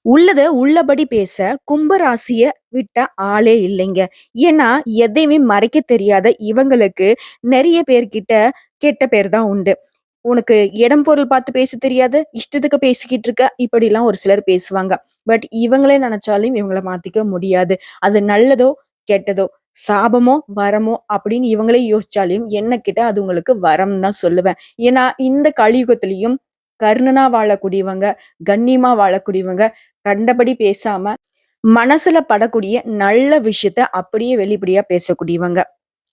உள்ளத உள்ளபடி பேச கும்பராசிய விட்ட ஆளே இல்லைங்க. ஏன்னா, எதையுமே மறைக்க தெரியாத இவங்களுக்கு நெறைய பேர்கிட்ட கெட்ட பேர் தான் உண்டு. "உனக்கு இடம், பொருள் பார்த்து பேச தெரியாது, இஷ்டத்துக்கு பேசிக்கிட்டு இருக்க" இப்படிலாம் ஒரு சிலர் பேசுவாங்க. பட் இவங்களே நெனச்சாலும் இவங்கள மாத்திக்க முடியாது. அது நல்லதோ, கெட்டதோ, சாபமோ, வரமோ அப்படின்னு இவங்களே யோசிச்சாலும் என்ன கேட்டா அது உங்களுக்கு வரம் தான் சொல்லுவேன். ஏன்னா, இந்த கலியுகத்திலயும் கர்ணனா வாழக்கூடியவங்க, கண்ணியமா வாழக்கூடியவங்க, கண்டபடி பேசாம, மனசுல படக்கூடிய நல்ல விஷயத்த அப்படியே வெளிப்படையா பேசக்கூடியவங்க.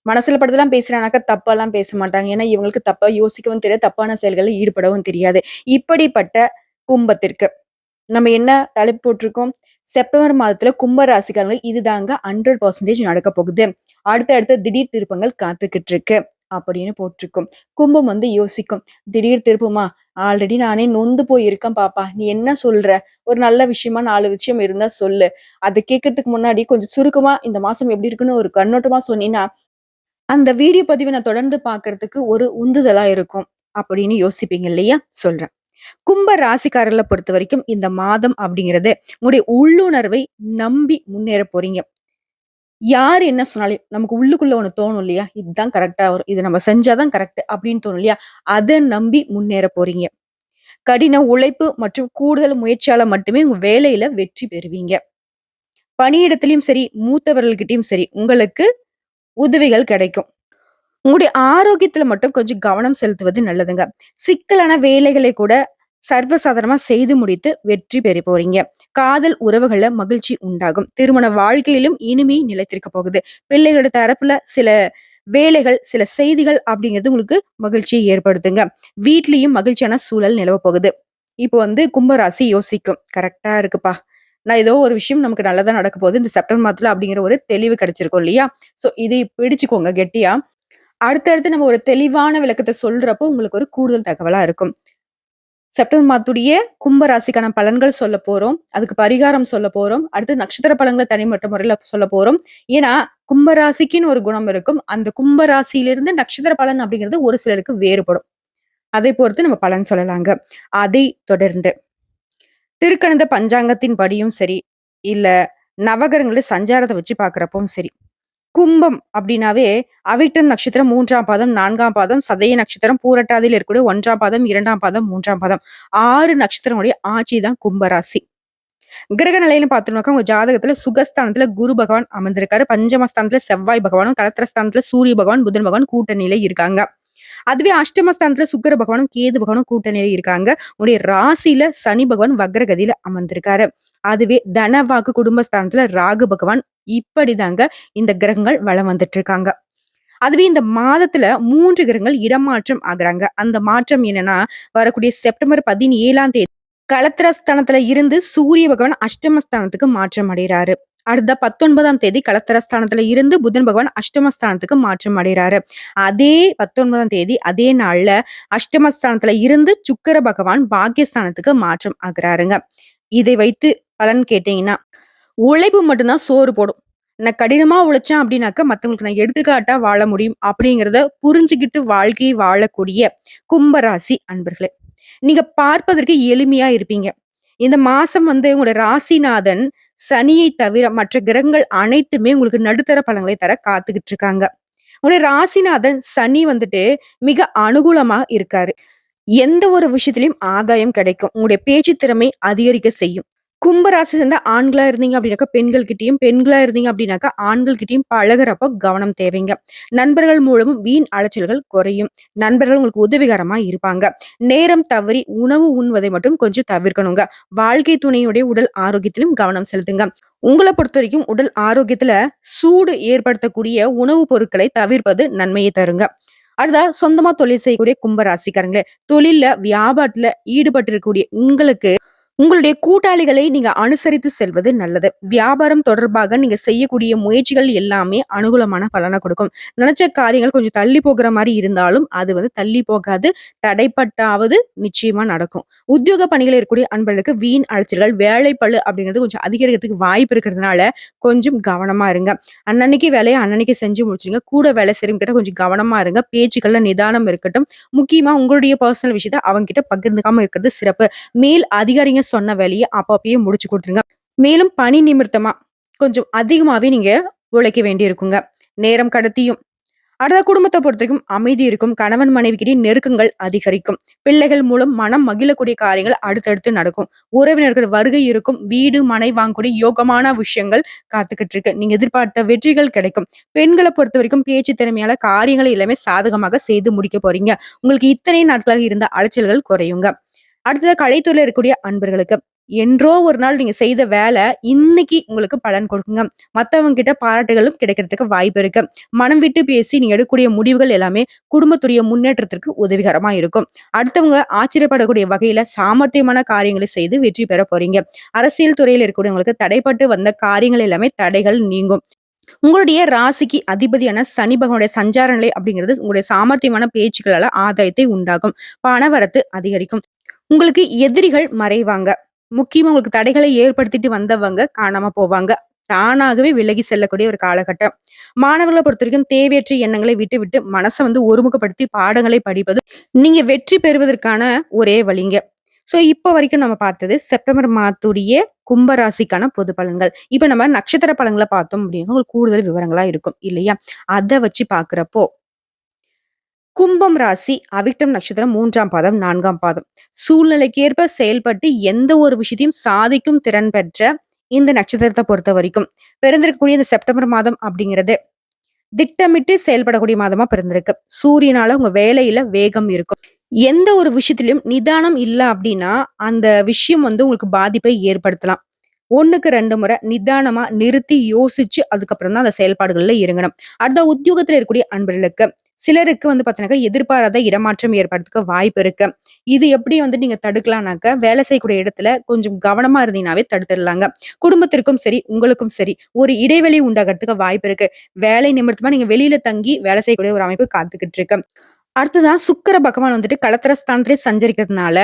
மனசுல படுறதெல்லாம் பேசுறானாக்கா தப்பாலாம் பேச மாட்டாங்க. ஏன்னா, இவங்களுக்கு தப்பா யோசிக்கவும் தெரியாது, தப்பான செயல்கள்ல ஈடுபடவும் தெரியாது. இப்படிப்பட்ட கும்பத்திற்கு நம்ம என்ன தலைப்பு போட்டிருக்கோம்? செப்டம்பர் மாதத்துல கும்ப ராசிக்காரங்களுக்கு இதுதாங்க 100% நடக்க போகுது. அடுத்த திடீர் திருப்பங்கள் காத்துக்கிட்டு இருக்கு அப்படின்னு போட்டிருக்கும். கும்பம் வந்து யோசிக்கும். திடீர் திருப்பமா? ஆல்ரெடி நானே நொந்து போய் இருக்கேன் பாப்பா. நீ என்ன சொல்ற? ஒரு நல்ல விஷயமா 4 விஷயம் இருந்தா சொல்லு. அத கேட்கறதுக்கு முன்னாடி கொஞ்சம் சுருக்கமா இந்த மாசம் எப்படி இருக்குன்னு ஒரு கண்ணோட்டமா சொன்னீன்னா, அந்த வீடியோ பதிவ நான் தொடர்ந்து பார்க்கறதுக்கு ஒரு உந்துதலா இருக்கும். அப்படின்னு யோசிப்பீங்க இல்லையா? சொல்றேன். கும்ப ராசிக்காரர்கள பொறுத்தவரைக்கும் இந்த மாதம் அப்படிங்கிறது உங்களுடைய உள்ளுணர்வை நம்பி முன்னேற போறீங்க. யார் என்ன சொன்னாலும் நமக்கு உள்ளுக்குள்ள ஒண்ணு தோணும் இல்லையா? இதுதான் கரெக்ட்டா வரும். இத நம்ம செஞ்சா தான் கரெக்ட் அப்படின்னு தோணும் இல்லையா? அத நம்பி முன்னேற போறீங்க. கடின உழைப்பு மற்றும் கூடுதல் முயற்சியால மட்டுமே உங்க வேலையில வெற்றி பெறுவீங்க. பணியிடத்திலயும் சரி, மூத்தவர்கள்கிட்டயும் சரி, உங்களுக்கு உதவிகள் கிடைக்கும். உங்களுடைய ஆரோக்கியத்துல மட்டும் கொஞ்சம் கவனம் செலுத்துவது நல்லதுங்க. சிக்கலான வேலைகளை கூட சர்வசாதாரணமா செய்து முடித்து வெற்றி பெற போறீங்க. காதல் உறவுகள்ல மகிழ்ச்சி உண்டாகும். திருமண வாழ்க்கையிலும் இனிமை நிலைத்திருக்க போகுது. பிள்ளைகளோட தரப்புல சில வேலைகள், சில செய்திகள் அப்படிங்கிறது உங்களுக்கு மகிழ்ச்சியை ஏற்படுத்துங்க. வீட்லயும் மகிழ்ச்சியான சூழல் நிலவ போகுது. இப்போ வந்து கும்பராசி யோசிக்கும். கரெக்ட்டா இருக்குப்பா. நான் ஏதோ ஒரு விஷயம் நமக்கு நல்லதா நடக்க போகுது. இந்த செப்டம்பர் மாதத்துல அப்படிங்கிற ஒரு தெளிவு கிடைச்சிருக்கும் இல்லையா? சோ இதை பிடிச்சுக்கோங்க கெட்டியா. அடுத்தடுத்து நம்ம ஒரு தெளிவான விளக்கத்த சொல்றப்போ, உங்களுக்கு ஒரு கூடுதல் தகவலா இருக்கும். செப்டம்பர் மாதத்துடைய கும்ப ராசிக்கான பலன்கள் சொல்லப் போறோம். அதுக்கு பரிகாரம் சொல்லப் போறோம். அடுத்து நட்சத்திர பலன்கள தனிப்பட்ட முறையில சொல்லப் போறோம். ஏன்னா, கும்ப ராசிக்குன்னு ஒரு குணம் இருக்கும். அந்த கும்ப ராசியிலிருந்து நட்சத்திர பலன் அப்படிங்கிறது ஒரு சிலருக்கு வேறுபடும். அதை பொறுத்து நம்ம பலன் சொல்லலாங்க. அதை தொடர்ந்து திருக்கணித பஞ்சாங்கத்தின் படியும் சரி, இல்ல நவகிரகங்களுடைய சஞ்சாரத்த வச்சு பார்க்கிறப்பவும் சரி, கும்பம் அப்படின்னாவே அவிட்டம் நட்சத்திரம் 3ஆம் பாதம், 4ஆம் பாதம், சதய நட்சத்திரம், பூரட்டாதியில இருக்கக்கூடிய 1ஆம் பாதம், 2ஆம் பாதம், 3ஆம் பாதம். 6 நட்சத்திரங்களுடைய ஆட்சி தான் கும்பராசி. கிரக நிலைன்னு பார்த்தோம்னாக்கா, உங்க ஜாதகத்துல சுகஸ்தானத்துல குரு பகவான் அமர்ந்திருக்காரு. பஞ்சமஸ்தானத்துல செவ்வாய் பகவானும், கலத்திரஸ்தானத்துல சூரிய பகவான், புதன் பகவான் கூட்டணியில இருக்காங்க. அதுவே அஷ்டமஸ்தானத்துல சுக்கிர பகவானும், கேது பகவானும் கூட்டணியில இருக்காங்க. உங்களுடைய ராசியில சனி பகவான் வக்ரகதியில அமர்ந்திருக்காரு. அதுவே தனவாக்கு குடும்பஸ்தானத்துல ராகு பகவான் இப்படிதாங்க இந்த கிரகங்கள் வலம் வந்துட்டு இருக்காங்க. அதுவே இந்த மாதத்துல 3 கிரகங்கள் இடமாற்றம் ஆகுறாங்க. அந்த மாற்றம் என்னன்னா, வரக்கூடிய செப்டம்பர் 17ஆம் தேதி களத்திரஸ்தானத்துல இருந்து சூரிய பகவான் அஷ்டமஸ்தானத்துக்கு மாற்றம் அடைகிறாரு. அடுத்த 19ஆம் தேதி களத்திரஸ்தானத்துல இருந்து புதன் பகவான் அஷ்டமஸ்தானத்துக்கு மாற்றம் அடைகிறாரு. அதே 19ஆம் தேதி அதே நாள்ல அஷ்டமஸ்தானத்துல இருந்து சுக்கிர பகவான் பாக்கியஸ்தானத்துக்கு மாற்றம் ஆகுறாருங்க. இதை வைத்து பலன் கேட்டீங்கன்னா, உழைப்பு மட்டும் தான் சோறு போடும். நான் கடினமா உழைச்சேன் அப்படின்னாக்க மத்தவங்களுக்கு நான் எடுத்துக்காட்டா வாழ முடியும் அப்படிங்கிறத புரிஞ்சுகிட்டு வாழ்க்கையை வாழக்கூடிய கும்பராசி அன்பர்களே. நீங்க பார்ப்பதற்கு எளிமையா இருப்பீங்க. இந்த மாசம் வந்து உங்களோட ராசிநாதன் சனியை தவிர மற்ற கிரகங்கள் அனைத்துமே உங்களுக்கு நடுத்தர பலன்களை தர காத்துக்கிட்டு இருக்காங்க. உங்களுடைய ராசிநாதன் சனி வந்துட்டு மிக அனுகூலமா இருக்காரு. எந்த ஒரு விஷயத்திலயும் ஆதாயம் கிடைக்கும். உங்களுடைய பேச்சு திறமை அதிகரிக்க செய்யும். கும்பராசி சேர்ந்த ஆண்களா இருந்தீங்க அப்படின்னாக்கா பெண்கள் கிட்டயும், பெண்களா இருந்தீங்க அப்படின்னாக்கா ஆண்கள் கிட்டயும் பழகுறப்போ கவனம் தேவைங்க. நண்பர்கள் மூலமும் வீண் அலைச்சல்கள் குறையும். நண்பர்கள் உங்களுக்கு உதவிகரமா இருப்பாங்க. நேரம் தவறி உணவு உண்வதை மட்டும் கொஞ்சம் தவிர்க்கணுங்க. வாழ்க்கை துணையுடைய உடல் ஆரோக்கியத்திலும் கவனம் செலுத்துங்க. உங்கள பொறுத்தவரைக்கும் உடல் ஆரோக்கியத்துல சூடு ஏற்படுத்தக்கூடிய உணவுப் பொருட்களை தவிர்ப்பது நன்மையை தருங்க. அடுத்தா சொந்தமா தொழில் செய்யக்கூடிய கும்ப ராசிக்காரங்களே, தொழில்ல வியாபாரத்துல ஈடுபட்டிருக்கக்கூடிய உங்களுக்கு உங்களுடைய கூட்டாளிகளை நீங்க அனுசரித்து செல்வது நல்லது. வியாபாரம் தொடர்பாக நீங்க செய்யக்கூடிய முயற்சிகள் எல்லாமே அனுகூலமான பலன கொடுக்கும். நினைச்ச காரியங்கள் கொஞ்சம் தள்ளி போகிற மாரி இருந்தாலும், அது வந்து தள்ளி போகாது. தடைப்பட்டாவது நிச்சயமா நடக்கும். உத்தியோக பணிகள் இருக்கக்கூடிய அன்பர்களுக்கு வீண் அலைச்சல்கள், வேலைப்பளு அப்படிங்கிறது கொஞ்சம் அதிகரிக்கிறதுக்கு வாய்ப்பு இருக்கிறதுனால, கொஞ்சம் கவனமா இருங்க. அன்னன்னைக்கு வேலைய அன்னன்னைக்கு செஞ்சு முடிச்சுருங்க. கூட வேலை செய்றவங்க கிட்ட கொஞ்சம் கவனமா இருங்க. பேச்சுக்கள்ல நிதானம் இருக்கட்டும். முக்கியமா உங்களுடைய பர்சனல் விஷயத்த அவங்க கிட்ட பகிர்ந்துக்காம இருக்கிறது சிறப்பு. மேல் அதிகாரிங்க நீங்க சொன்ன வேலைய அப்பப்பயே முடிச்சு குடுத்துருங்க. மேலும் பணி நிமித்தமா கொஞ்சம் அதிகமாவே நீங்க உழைக்க வேண்டியிருக்குங்க. நேரம் கடத்தியும். அடுத்த குடும்பத்த பொறுத்தவரைக்கும் அமைதி இருக்கும். கணவன் மனைவிக்கிடையே நெருக்கங்கள் அதிகரிக்கும். பிள்ளைகள் மூலம் மனம் மகிழக்கூடிய காரியங்கள் அடுத்தடுத்து நடக்கும். உறவினர்கள் வருகை இருக்கும். வீடு, மனை வாங்கக்கூடிய யோகமான விஷயங்கள் காத்துக்கிட்டு இருக்கு. நீங்க எதிர்பார்த்த வெற்றிகள் கிடைக்கும். பெண்கள பொறுத்தவரைக்கும் பேச்சு திறமையால காரியங்களை எல்லாமே சாதகமாக செய்து முடிக்க போறீங்க. உங்களுக்கு இத்தனை நாட்களாக இருந்த அலைச்சல்கள் குறையுங்க. அடுத்ததா கலைத்துறையில இருக்கக்கூடிய அன்பர்களுக்கு, என்றோ ஒரு நாள் நீங்க செய்த வேலை, இன்னைக்கு உங்களுக்கு பலன் கொடுக்குங்க. மத்தவங்க கிட்ட பாராட்டுகளும் கிடைக்கிறதுக்கு வாய்ப்பு இருக்கு. மனம் விட்டு பேசி நீங்க எடுக்கக்கூடிய முடிவுகள் எல்லாமே குடும்பத்துடைய முன்னேற்றத்திற்கு உதவிகரமா இருக்கும். அடுத்தவங்க ஆச்சரியப்படக்கூடிய வகையில சாமர்த்தியமான காரியங்களை செய்து வெற்றி பெற போறீங்க. அரசியல் துறையில இருக்கக்கூடியவங்களுக்கு தடைப்பட்டு வந்த காரியங்கள் எல்லாமே தடைகள் நீங்கும். உங்களுடைய ராசிக்கு அதிபதியான சனி பகவானுடைய சஞ்சார நிலை அப்படிங்கிறது உங்களுடைய சாமர்த்தியமான பேச்சுக்களால ஆதாயத்தை உண்டாகும். பணவரத்து அதிகரிக்கும். உங்களுக்கு எதிரிகள் மறைவாங்க. முக்கியமா உங்களுக்கு தடைகளை ஏற்படுத்திட்டு வந்தவங்க காணாம போவாங்க. தானாகவே விலகி செல்லக்கூடிய ஒரு காலகட்டம். மாணவர்கள பொறுத்தவரைக்கும் தேவையற்ற எண்ணங்களை விட்டுவிட்டு மனச ஒருமுகப்படுத்தி பாடங்களை படிப்பது நீங்க வெற்றி பெறுவதற்கான ஒரே வழிங்க. இப்ப வரைக்கும் நம்ம பார்த்தது செப்டம்பர் மாதத்துடைய கும்ப ராசிக்கான பொது பலன்கள். இப்ப நம்ம நட்சத்திர பலன்கள பார்த்தோம் அப்படின்னா, உங்களுக்கு கூடுதல் விவரங்களா இருக்கும் இல்லையா? அத வச்சு பார்க்கிறப்போ கும்பம் ராசி அவிட்டம் நட்சத்திரம் 3ஆம் பாதம் 4ஆம் பாதம். சூழ்நிலைக்கேற்ப செயல்பட்டு எந்த ஒரு விஷயத்தையும் சாதிக்கும் திறன் பெற்ற இந்த நட்சத்திரத்தை பொறுத்த வரைக்கும் பிறந்திருக்கக்கூடிய இந்த செப்டம்பர் மாதம் அப்படிங்கிறது திட்டமிட்டு செயல்படக்கூடிய மாதமா பிறந்திருக்கு. சூரியனால உங்க வேலையில வேகம் இருக்கும். எந்த ஒரு விஷயத்திலும் நிதானம் இல்ல அப்படின்னா அந்த விஷயம் உங்களுக்கு பாதிப்பை ஏற்படுத்தலாம். 1க்கு 2 முறை நிதானமா நிறுத்தி யோசிச்சு அதுக்கப்புறம் தான் அந்த செயல்பாடுகள்ல இறங்கணும். அடுத்த உத்தியோகத்துல இருக்கக்கூடிய அன்பர்களுக்கு சிலருக்கு பாத்தீங்கன்னாக்கா எதிர்பாராத இடமாற்றம் ஏற்படுறதுக்கு வாய்ப்பு இருக்கு. இது எப்படி நீங்க தடுக்கலாம்னாக்க வேலை செய்யக்கூடிய இடத்துல கொஞ்சம் கவனமா இருந்தீங்கன்னாவே தடுத்துடலாங்க. குடும்பத்திற்கும் சரி, உங்களுக்கும் சரி ஒரு இடைவெளி உண்டாகிறதுக்கு வாய்ப்பு இருக்கு. வேலை நிமித்தமா நீங்க வெளியில தங்கி வேலை செய்யக்கூடிய ஒரு அமைப்பு காத்துக்கிட்டு இருக்கு. அடுத்ததான் சுக்கிர பகவான் களத்திர ஸ்தானத்திலே சஞ்சரிக்கிறதுனால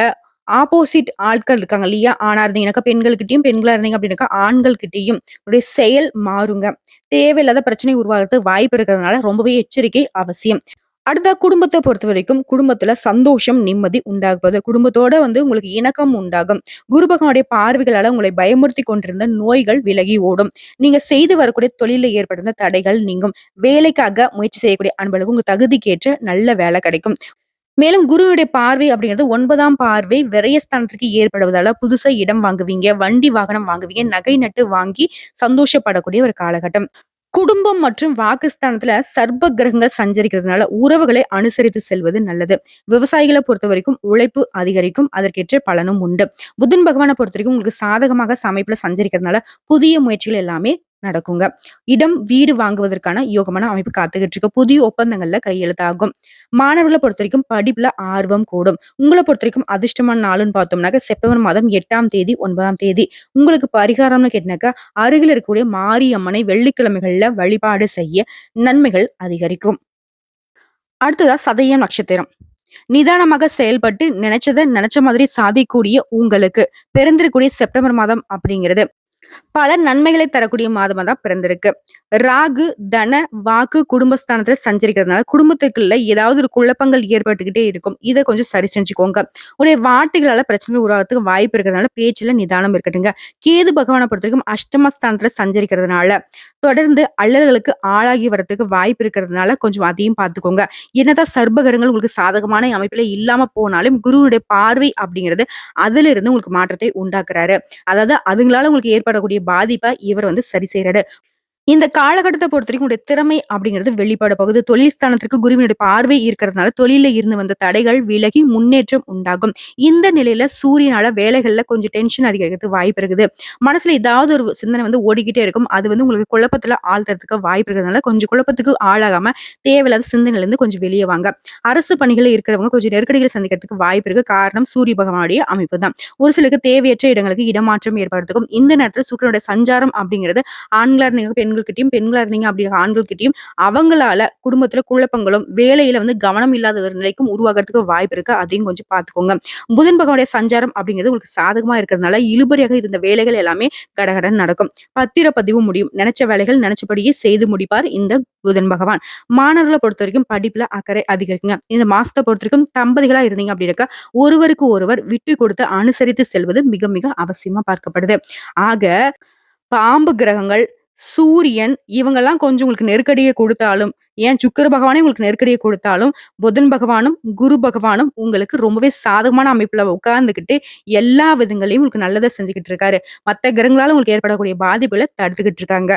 ஆப்போசிட் ஆட்கள் இருக்காங்க இல்லையா? ஆணா இருந்தீங்கன்னாக்கா பெண்கள்கிட்டயும், பெண்களா இருந்தீங்க அப்படின்னாக்கா ஆண்கள் கிட்டயும் உடைய செயல் மாறுங்க. தேவையில்லாத பிரச்சனை உருவாகுறதுக்கு வாய்ப்பு இருக்கிறதுனால ரொம்பவே எச்சரிக்கை அவசியம். அடுத்த குடும்பத்த பொறுத்தவரைக்கும் குடும்பத்துல சந்தோஷம், நிம்மதி உண்டாகுவது. குடும்பத்தோட உங்களுக்கு இணக்கம் உண்டாகும். குரு பகவானுடைய பார்வைகளால உங்களை பயமுறுத்தி கொண்டிருந்த நோய்கள் விலகி ஓடும். நீங்க செய்து வரக்கூடிய தொழில்ல ஏற்பட்டிருந்த தடைகள் நீங்கும். வேலைக்காக முயற்சி செய்யக்கூடிய அன்பர்களுக்கு உங்க தகுதிக்கேற்ற நல்ல வேலை கிடைக்கும். மேலும் குருவுடைய பார்வை அப்படிங்கிறது 9ஆம் பார்வை விரயஸ்தானத்திற்கு ஏற்படுவதால புதுசா இடம் வாங்குவீங்க, வண்டி வாகனம் வாங்குவீங்க, நகை நட்டு வாங்கி சந்தோஷப்படக்கூடிய ஒரு காலகட்டம். குடும்பம் மற்றும் வாக்குஸ்தானத்துல சர்ப்ப கிரகங்கள் சஞ்சரிக்கிறதுனால உறவுகளை அனுசரித்து செல்வது நல்லது. விவசாயிகளை பொறுத்த வரைக்கும் உழைப்பு அதிகரிக்கும். அதற்கேற்ற பலனும் உண்டு. புதன் பகவானை பொறுத்த வரைக்கும் உங்களுக்கு சாதகமாக சமைப்புல சஞ்சரிக்கிறதுனால புதிய முயற்சிகள் எல்லாமே நடக்குங்க. இடம், வீடு வாங்குவதற்கான யோகமான அமைப்பு காத்துக்கிட்டு இருக்கு. புதிய ஒப்பந்தங்கள்ல கையெழுத்தாகும். மாணவர்களை பொறுத்த வரைக்கும் படிப்புல ஆர்வம் கூடும். உங்களை பொறுத்த வரைக்கும் அதிர்ஷ்டமான நாளுன்னு பார்த்தோம்னாக்க செப்டம்பர் மாதம் 8ஆம் தேதி, 9ஆம் தேதி. உங்களுக்கு பரிகாரம்னு கேட்டினாக்கா அருகில் இருக்கக்கூடிய மாரியம்மனை வெள்ளிக்கிழமைகள்ல வழிபாடு செய்ய நன்மைகள் அதிகரிக்கும். அடுத்ததா சதயம் நட்சத்திரம். நிதானமாக செயல்பட்டு நினைச்சத நினைச்ச மாதிரி சாதிக்கூடிய உங்களுக்கு பிறந்திருக்கக்கூடிய செப்டம்பர் மாதம் அப்படிங்கிறது பல நன்மைகளை தரக்கூடிய மாதமா தான் பிறந்திருக்கு. ராகு தன வாக்கு குடும்பஸ்தானத்துல சஞ்சரிக்கிறதுனால குடும்பத்துக்குள்ள ஏதாவது ஒரு குழப்பங்கள் ஏற்பட்டுக்கிட்டே இருக்கும். இதை கொஞ்சம் சரி செஞ்சுக்கோங்க. உடைய வார்த்தைகளால பிரச்சனை உருவாகிறதுக்கு வாய்ப்பு இருக்கிறதுனால பேச்சுல நிதானம் இருக்கட்டுங்க. கேது பகவானை பொறுத்த வரைக்கும் அஷ்டமஸ்தானத்துல சஞ்சரிக்கிறதுனால தொடர்ந்து அல்லல்களுக்கு ஆளாகி வரதுக்கு வாய்ப்பு இருக்கிறதுனால கொஞ்சம் அதையும் பார்த்துக்கோங்க. என்னதான் சர்பகரங்கள் உங்களுக்கு சாதகமான அமைப்புல இல்லாம போனாலும் குருவுடைய பார்வை அப்படிங்கிறது அதுல இருந்து உங்களுக்கு மாற்றத்தை உண்டாக்குறாரு. அதாவது அதுங்களால உங்களுக்கு ஏற்படக்கூடிய பாதிப்பை இவர் சரி செய்யறாரு. இந்த காலகட்டத்தை பொறுத்தவரைக்கும் உங்களுடைய திறமை அப்படிங்கிறது வெளிப்பட போகுது. தொழில் ஸ்தானத்திற்கு குருவினுடைய பார்வை இருக்கிறதுனால தொழில இருந்து வந்த தடைகள் விலகி முன்னேற்றம் உண்டாகும். இந்த நிலையில சூரியனால வேலைகள்ல கொஞ்சம் டென்ஷன் அதிகரிக்கிறதுக்கு வாய்ப்பு இருக்குது. மனசுல ஏதாவது ஒரு சிந்தனை ஓடிக்கிட்டே இருக்கும். அது உங்களுக்கு குழப்பத்துல ஆழ்த்துறதுக்கு வாய்ப்பு இருக்கிறதுனால கொஞ்சம் குழப்பத்துக்கு ஆளாகாம தேவையில்லாத சிந்தனையில இருந்து கொஞ்சம் வெளியே வாங்க. அரசு பணிகளில் இருக்கிறவங்க கொஞ்சம் நெருக்கடிகளை சந்திக்கிறதுக்கு வாய்ப்பு இருக்கு. காரணம் சூரிய பகவானுடைய அமைப்பு தான். ஒரு சிலருக்கு தேவையற்ற இடங்களுக்கு இடமாற்றம் ஏற்படுறதுக்கும் இந்த நேரத்தில் சுக்கிரனுடைய சஞ்சாரம் அப்படிங்கிறது ஆண்களா இருந்தீங்க பெண்களா ஆண்கள்கிட்டயும், பெண்களா இருந்தீங்க அப்படின்னா ஆண்கள்கிட்டயும் அவங்களால குடும்பத்துல குழப்பங்களும், வேலையில வந்து கவனம் இல்லாத ஒரு நிலைக்கும் உருவாகுறதுக்கு வாய்ப்பு இருக்கு. அதையும் கொஞ்சம் பார்த்துக்கோங்க. புதன் பகவானுடைய சஞ்சாரம் அப்படிங்கிறது உங்களுக்கு சாதகமா இருக்கிறதுனால, இழுபறியாக இருந்த வேலைகள் எல்லாமே கடகடன்னு நடக்கும். பத்திரப்பதிவு முடியும். நினைச்ச வேலைகள் நினைச்சபடியே செய்து முடிப்பார் இந்த புதன் பகவான். மாணவர்கள பொறுத்தவரைக்கும் படிப்புல அக்கறை அதிகரிக்குங்க. இந்த மாசத்த பொறுத்தவரைக்கும் தம்பதிகளா இருந்தீங்க அப்படின்னாக்கா, ஒருவருக்கு ஒருவர் விட்டு கொடுத்து அனுசரித்து செல்வது மிக மிக அவசியமா பார்க்கப்படுது. ஆக பாம்பு கிரகங்கள், சூரியன் இவங்கலாம் கொஞ்சம் உங்களுக்கு நெருக்கடிய குடுத்தாலும், ஏன் சுக்கிர பகவானே உங்களுக்கு நெருக்கடிய குடுத்தாலும், புதன் பகவானும், குரு பகவானும் உங்களுக்கு ரொம்பவே சாதகமான அமைப்புல உட்கார்ந்துகிட்டு, எல்லா விதங்களையும் உங்களுக்கு நல்லத செஞ்சுகிட்டு இருக்காரு. மத்த கிரகங்களால உங்களுக்கு ஏற்படக்கூடிய பாதிப்புகள தடுத்துக்கிட்டு இருக்காங்க.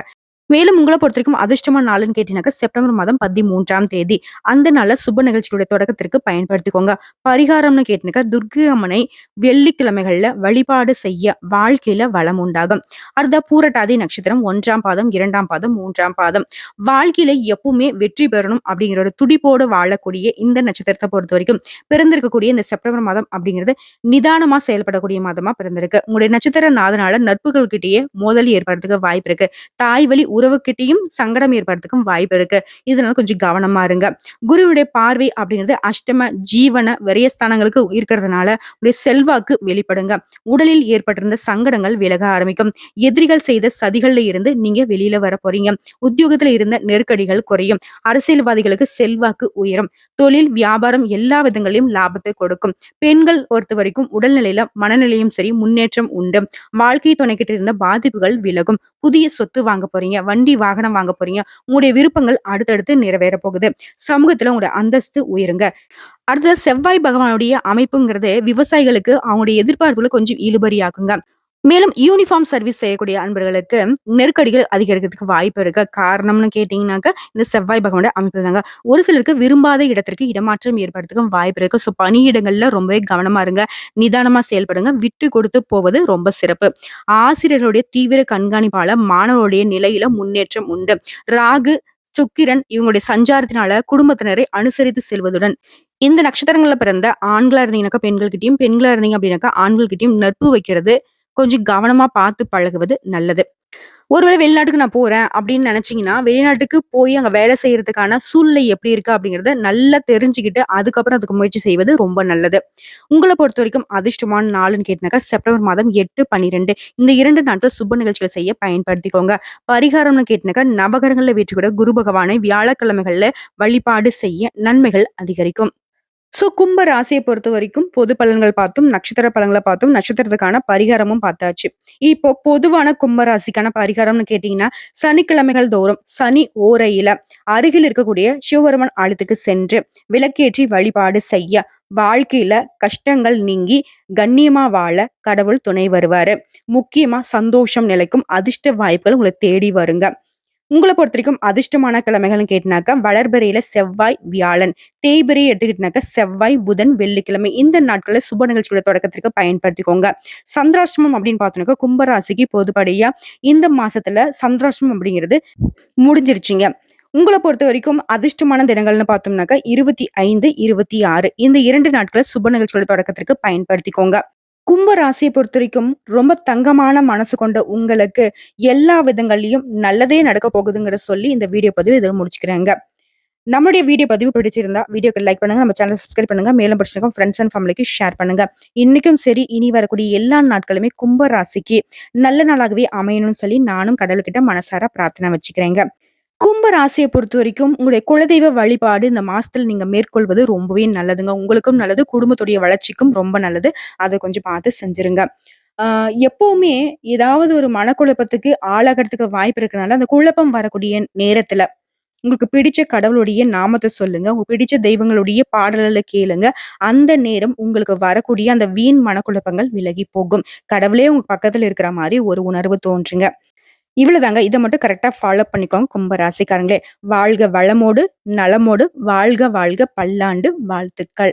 மேலும் உங்கள பொறுத்தவரைக்கும் அதிர்ஷ்டமான நாளுன்னு கேட்டீங்கன்னாக்கா, செப்டம்பர் மாதம் 13ஆம் தேதி. அந்த நாள சுப நிகழ்ச்சிகளுடைய தொடக்கத்திற்கு பயன்படுத்திக்கோங்க. பரிகாரம்னு கேட்டீங்கன்னாக்கா, துர்க்கை அம்மனை வெள்ளிக்கிழமைகள்ல வழிபாடு செய்ய வாழ்க்கையில வளம் உண்டாகும். அடுத்ததா பூரட்டாதி நட்சத்திரம் 1ஆம் பாதம், 2ஆம் பாதம், 3ஆம் பாதம். வாழ்க்கையில எப்பவுமே வெற்றி பெறணும் அப்படிங்கிற ஒரு துடிப்போடு வாழக்கூடிய இந்த நட்சத்திரத்த பொறுத்தவரைக்கும், பிறந்திருக்கக்கூடிய இந்த செப்டம்பர் மாதம் அப்படிங்கிறது நிதானமா செயல்படக்கூடிய மாதமா பிறந்திருக்கு. உங்களுடைய நட்சத்திர நாதனால நட்புகள் கிட்டயே மோதல் ஏற்படுறதுக்கு வாய்ப்பு இருக்கு. தாய் வழி உறவுகிட்டயும் சங்கடம் ஏற்படுறதுக்கும் வாய்ப்பு இருக்கு. இதனால கொஞ்சம் கவனமா இருங்க. குருவுடைய பார்வை அப்படிங்கிறது அஷ்டம, ஜீவன, விரயஸ்தானங்களுக்கு இருக்கிறதுனால உடைய செல்வாக்கு வெளிப்படுங்க. உடலில் ஏற்பட்டிருந்த சங்கடங்கள் விலக ஆரம்பிக்கும். எதிரிகள் செய்த சதிகள்ல இருந்து நீங்க வெளியில வர போறீங்க. உத்தியோகத்துல இருந்த நெருக்கடிகள் குறையும். அரசியல்வாதிகளுக்கு செல்வாக்கு உயரும். தொழில், வியாபாரம் எல்லா விதங்களிலும் லாபத்தை கொடுக்கும். பெண்கள் பொறுத்த வரைக்கும் உடல்நிலையில, மனநிலையும் சரி முன்னேற்றம் உண்டு. வாழ்க்கை துணைக்கிட்ட இருந்த பாதிப்புகள் விலகும். புதிய சொத்து வாங்க போறீங்க. வண்டி, வாகனம் வாங்க போறீங்க. உங்களுடைய விருப்பங்கள் அடுத்தடுத்து நிறைவேற போகுது. சமூகத்துல உங்களுடைய அந்தஸ்து உயருங்க. அடுத்தது செவ்வாய் பகவானுடைய அமைப்புங்கிறது விவசாயிகளுக்கு அவங்களுடைய எதிர்பார்ப்புகள கொஞ்சம் இழுபறியாக்குங்க. மேலும் யூனிஃபார்ம் சர்வீஸ் செய்யக்கூடிய அன்பர்களுக்கு நெருக்கடிகள் அதிகரிக்கிறதுக்கு வாய்ப்பு இருக்கு. காரணம்னு கேட்டீங்கன்னாக்க, இந்த செவ்வாய் பகவானோட அமைப்பு தாங்க. ஒரு சிலருக்கு விரும்பாத இடத்திற்கு இடமாற்றம் ஏற்படுறதுக்கும் வாய்ப்பு இருக்கு. ஸோ பணியிடங்கள்ல ரொம்பவே கவனமா இருங்க. நிதானமா செயல்படுங்க. விட்டு கொடுத்து போவது ரொம்ப சிறப்பு. ஆசிரியர்களுடைய தீவிர கண்காணிப்பால மாணவருடைய நிலையில முன்னேற்றம் உண்டு. ராகு, சுக்கிரன் இவங்களுடைய சஞ்சாரத்தினால குடும்பத்தினரை அனுசரித்து செல்வதுடன் இந்த நட்சத்திரங்கள்ல பிறந்த ஆண்களா இருந்தீங்கன்னாக்கா பெண்கள்கிட்டயும், பெண்களா இருந்தீங்க அப்படின்னாக்கா ஆண்கள்கிட்டயும் நட்பு வைக்கிறது கொஞ்சம் கவனமா பார்த்து பழகுவது நல்லது. ஒருவேளை வெளிநாட்டுக்கு நான் போறேன் அப்படின்னு நினைச்சீங்கன்னா, வெளிநாட்டுக்கு போய் அங்க வேலை செய்யறதுக்கான சூழ்நிலை எப்படி இருக்கு அப்படிங்கிறத நல்லா தெரிஞ்சுக்கிட்டு, அதுக்கப்புறம் அதுக்கு முயற்சி செய்வது ரொம்ப நல்லது. உங்கள பொறுத்தவரைக்கும் அதிர்ஷ்டமான நாளுன்னு கேட்டீங்கன்னாக்கா, செப்டம்பர் மாதம் 8, 12 இந்த 2 நாட்கள் சுப நிகழ்ச்சிகள் செய்ய பயன்படுத்திக்கோங்க. பரிகாரம்னு கேட்டீங்கன்னாக்கா, நவகிரகங்கள்ல வீற்றிருக்கிற குரு பகவானை வியாழக்கிழமைகள்ல வழிபாடு செய்ய நன்மைகள் அதிகரிக்கும். கும்ப ராசிய பொறுத்தவரைக்கும் பொது பலன்கள் பார்த்தோம், நட்சத்திர பலன்கள பார்த்தோம், நட்சத்திரத்துக்கான பரிகாரமும் பார்த்தாச்சு. இப்போ பொதுவான கும்ப ராசிக்கான பரிகாரம்னு கேட்டீங்கன்னா, சனிக்கிழமைகள் தோறும் சனி ஓரையில அருகில் இருக்கக்கூடிய சிவபெருமான் ஆலயத்துக்கு சென்று விளக்கேற்றி வழிபாடு செய்ய வாழ்க்கையில கஷ்டங்கள் நீங்கி கண்ணியமா வாழ கடவுள் துணை வருவாரு. முக்கியமா சந்தோஷம் நிலைக்கும், அதிர்ஷ்ட வாய்ப்புகள் உங்கள தேடி வருங்க. உங்கள பொறுத்தவரைக்கும் அதிர்ஷ்டமான கிழமைகள்னு கேட்டனாக்கா, வளர்பிறையில செவ்வாய், வியாழன். தேய்பிறை எடுத்துக்கிட்டனாக்கா, செவ்வாய், புதன், வெள்ளிக்கிழமை. இந்த நாட்கள்ல சுப நிகழ்ச்சிகளோட தொடக்கத்திற்கு பயன்படுத்திக்கோங்க. சந்திராஷ்டமம் அப்படின்னு பார்த்தோம்னாக்கா, கும்பராசிக்கு பொதுப்படியா இந்த மாசத்துல சந்திராஷ்டமம் அப்படிங்கிறது முடிஞ்சிருச்சுங்க. உங்கள பொறுத்தவரைக்கும் அதிர்ஷ்டமான தினங்கள்னு பார்த்தோம்னாக்கா, 25, 26 இந்த 2 நாட்கள சுப நிகழ்ச்சிகளோட தொடக்கத்திற்கு பயன்படுத்திக்கோங்க. கும்ப ராசிய பொறுத்தவரைக்கும் ரொம்ப தங்கமான மனசு கொண்ட உங்களுக்கு எல்லா விதங்கள்லயும் நல்லதே நடக்க போகுதுங்கிற சொல்லி இந்த வீடியோ பதிவு இதில முடிச்சுக்கிறேங்க. நம்மளுடைய வீடியோ பதிவு பிடிச்சிருந்தா வீடியோக்கு லைக் பண்ணுங்க. நம்ம சேனல சப்ஸ்கிரைப் பண்ணுங்க. மேலும் பிடிச்சிருக்கும் ஃப்ரெண்ட்ஸ் அண்ட் ஃபேமிலிக்கு ஷேர் பண்ணுங்க. இன்னைக்கும் சரி, இனி வரக்கூடிய எல்லா நாட்களுமே கும்ப ராசிக்கு நல்ல நாளாகவே அமையணும்னு சொல்லி நானும் கடவுள்கிட்ட மனசார பிரார்த்தனை வச்சுக்கிறேங்க. கும்ப ராசிய பொறுத்தவரைக்கும், உங்களுடைய குலதெய்வ வழிபாடு இந்த மாசத்துல நீங்க மேற்கொள்வது ரொம்பவே நல்லதுங்க. உங்களுக்கும் நல்லது, குடும்பத்துடைய வளர்ச்சிக்கும் ரொம்ப நல்லது. அத கொஞ்சம் பார்த்து செஞ்சுருங்க. ஆ எப்பவுமே ஏதாவது ஒரு மனக்குழப்பத்துக்கு ஆளாகறதுக்கு வாய்ப்பு இருக்கனால, அந்த குழப்பம் வரக்கூடிய நேரத்துல, உங்களுக்கு பிடிச்ச கடவுளுடைய நாமத்த சொல்லுங்க. உங்களுக்கு பிடிச்ச தெய்வங்களுடைய பாடல்கள கேளுங்க. அந்த நேரம் உங்களுக்கு வரக்கூடிய அந்த வீண் மனக்குழப்பங்கள் விலகி போகும். கடவுளே உங்க பக்கத்துல இருக்கிற மாரி ஒரு உணர்வு தோன்றுங்க. இவ்வளவுதாங்க. இத மட்டும் கரெக்ட்டா ஃபாலோ பண்ணிக்கோங்க கும்ப ராசிக்காரங்களே. வாழ்க வளமோடு, நலமோடு, வாழ்க வாழ்க பல்லாண்டு வாழ்த்துக்கள்.